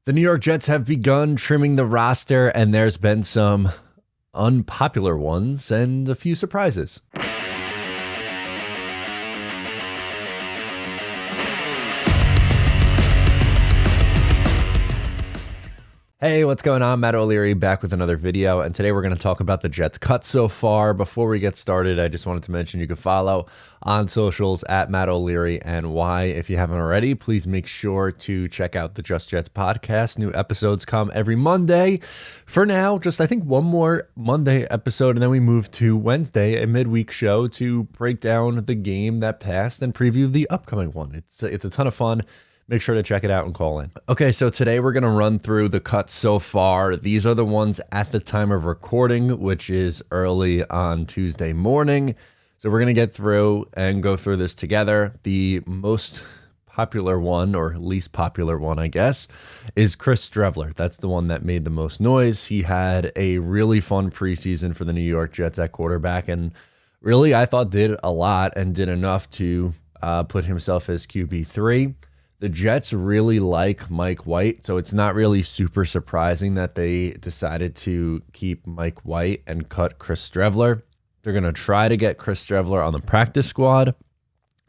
The New York Jets have begun trimming the roster, and there's been some unpopular ones and a few surprises. Hey, what's going on? Matt O'Leary back with another video, and today we're going to talk about the Jets cut so far. Before we get started, I just wanted to mention you can follow on socials at Matt O'Leary and why. If you haven't already, please make sure to check out the Just Jets podcast. New episodes come every Monday. For now, just I think one more Monday episode, and then we move to Wednesday, a midweek show to break down the game that passed and preview the upcoming one. It's a ton of fun. Make sure to check it out and call in. Okay, so today we're going to run through the cuts so far. These are the ones at the time of recording, which is early on Tuesday morning. So we're going to get through and go through this together. The most popular one, or least popular one, I guess, is Chris Strebler. That's the one that made the most noise. He had a really fun preseason for the New York Jets at quarterback, and really I thought did a lot and did enough to put himself as QB3. The Jets really like Mike White, so it's not really super surprising that they decided to keep Mike White and cut Chris Streveler. They're going to try to get Chris Streveler on the practice squad.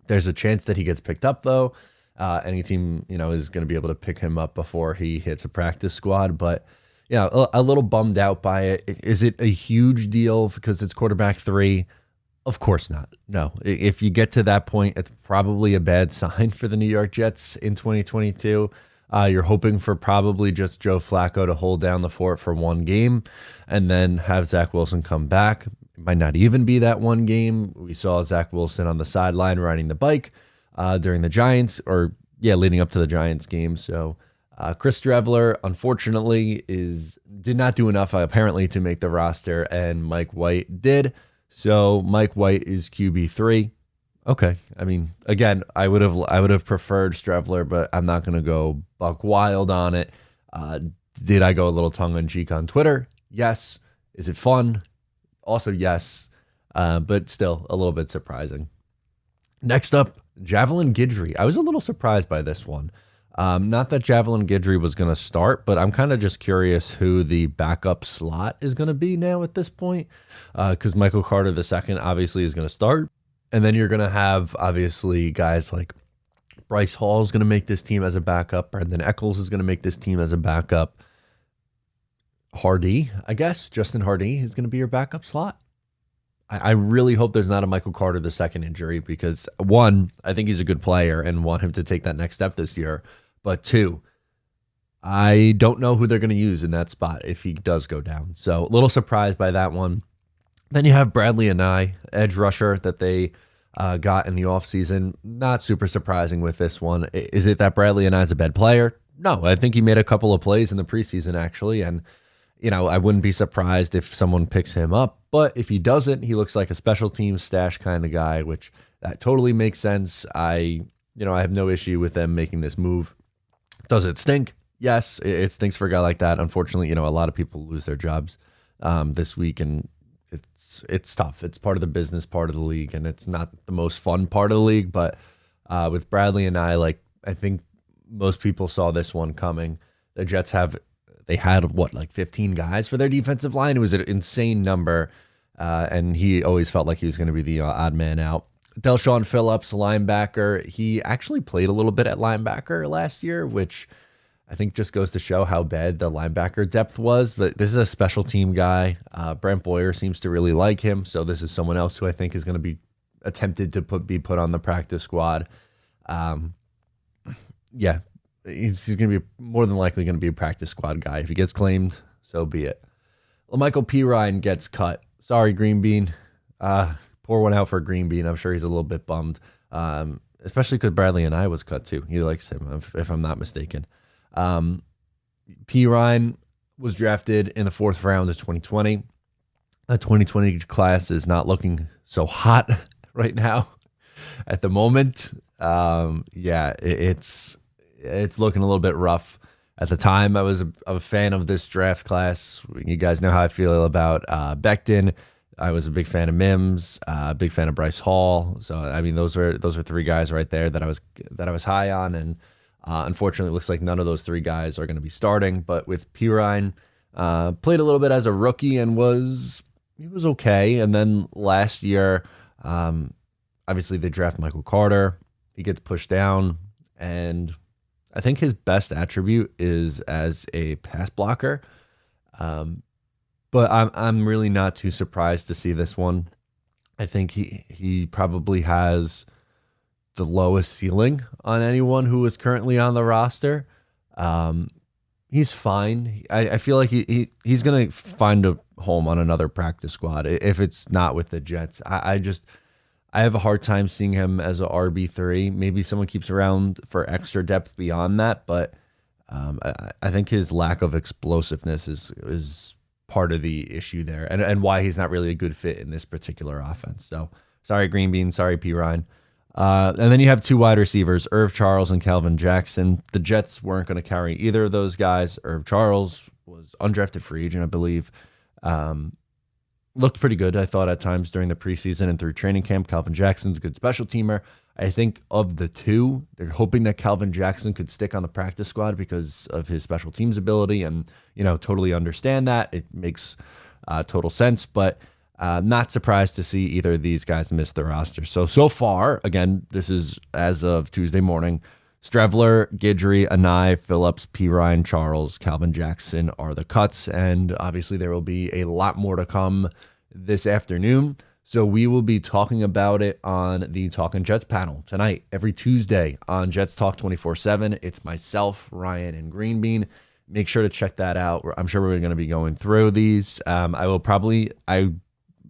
There's a chance that he gets picked up, though. Any team, is going to be able to pick him up before he hits a practice squad. But, a little bummed out by it. Is it a huge deal because it's quarterback 3? Of course not. No. If you get to that point, it's probably a bad sign for the New York Jets in 2022. You're hoping for probably just Joe Flacco to hold down the fort for one game and then have Zach Wilson come back. It might not even be that one game. We saw Zach Wilson on the sideline riding the bike during the Giants, leading up to the Giants game. So Chris Streveler, unfortunately, did not do enough apparently to make the roster, and Mike White did. So Mike White is QB3. Okay. I mean, again, I would have preferred Streveler, but I'm not going to go buck wild on it. Did I go a little tongue in cheek on Twitter? Yes. Is it fun? Also, yes. But still a little bit surprising. Next up, Javelin Guidry. I was a little surprised by this one. Not that Javelin Guidry was going to start, but I'm kind of just curious who the backup slot is going to be now at this point, because Michael Carter II obviously is going to start. And then you're going to have, obviously, guys like Bryce Hall is going to make this team as a backup. Brendan Eccles is going to make this team as a backup. Hardy, I guess, Justin Hardy is going to be your backup slot. I really hope there's not a Michael Carter II injury because, one, I think he's a good player and want him to take that next step this year. But two, I don't know who they're going to use in that spot if he does go down. So a little surprised by that one. Then you have Bradley Anae, edge rusher that they got in the offseason. Not super surprising with this one. Is it that Bradley Anae is a bad player? No, I think he made a couple of plays in the preseason, actually. And, I wouldn't be surprised if someone picks him up. But if he doesn't, he looks like a special team stash kind of guy, which that totally makes sense. I have no issue with them making this move. Does it stink? Yes, it stinks for a guy like that. Unfortunately, a lot of people lose their jobs this week, and it's tough. It's part of the business part of the league, and it's not the most fun part of the league. But with Bradley and I think most people saw this one coming. The Jets had 15 guys for their defensive line. It was an insane number, and he always felt like he was going to be the odd man out. Del'Shawn Phillips, linebacker. He actually played a little bit at linebacker last year, which I think just goes to show how bad the linebacker depth was. But this is a special team guy. Brent Boyer seems to really like him, so this is someone else who I think is going to be attempted to be put on the practice squad. He's going to be more than likely going to be a practice squad guy. If he gets claimed, so be it. Michael P. Ryan gets cut. Sorry, Green Bean. Pour one out for Green Bean. I'm sure he's a little bit bummed, especially because Bradley and I was cut too. He likes him, if I'm not mistaken. P. Ryan was drafted in the 4th round of 2020. The 2020 class is not looking so hot right now at the moment. It's looking a little bit rough. At the time, I was a fan of this draft class. You guys know how I feel about Becton. I was a big fan of Mims, big fan of Bryce Hall. So I mean, those are 3 guys right there that I was high on, and Unfortunately, it looks like none of those three guys are going to be starting. But with Pirine, played a little bit as a rookie and he was okay. And then last year, obviously they draft Michael Carter. He gets pushed down, and I think his best attribute is as a pass blocker. But I'm really not too surprised to see this one. I think he probably has the lowest ceiling on anyone who is currently on the roster. He's fine. I feel like he's going to find a home on another practice squad if it's not with the Jets. I have a hard time seeing him as a RB3. Maybe someone keeps around for extra depth beyond that, but I think his lack of explosiveness is part of the issue there, and why he's not really a good fit in this particular offense. So sorry, Green Bean. Sorry, P. Ryan. And then you have two wide receivers, Irv Charles and Calvin Jackson. The Jets weren't going to carry either of those guys. Irv Charles was undrafted free agent, I believe. Looked pretty good, I thought, at times during the preseason and through training camp. Calvin Jackson's a good special teamer. I think of the two, they're hoping that Calvin Jackson could stick on the practice squad because of his special teams ability, and totally understand that. It makes total sense, but not surprised to see either of these guys miss the roster. So far, again, this is as of Tuesday morning, Streveler, Guidry, Anai, Phillips, P. Ryan, Charles, Calvin Jackson are the cuts, and obviously there will be a lot more to come this afternoon. So we will be talking about it on the Talking Jets panel tonight, every Tuesday on Jets Talk 24/7. It's myself, Ryan, and Green Bean. Make sure to check that out. I'm sure we're going to be going through these. I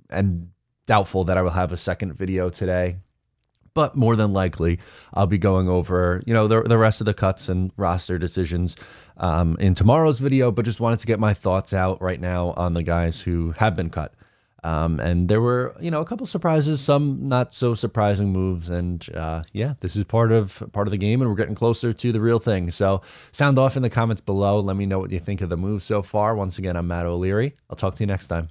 am doubtful that I will have a second video today, but more than likely I'll be going over, the rest of the cuts and roster decisions in tomorrow's video, but just wanted to get my thoughts out right now on the guys who have been cut. And there were, a couple surprises, some not so surprising moves. And this is part of the game, and we're getting closer to the real thing. So sound off in the comments below. Let me know what you think of the moves so far. Once again, I'm Matt O'Leary. I'll talk to you next time.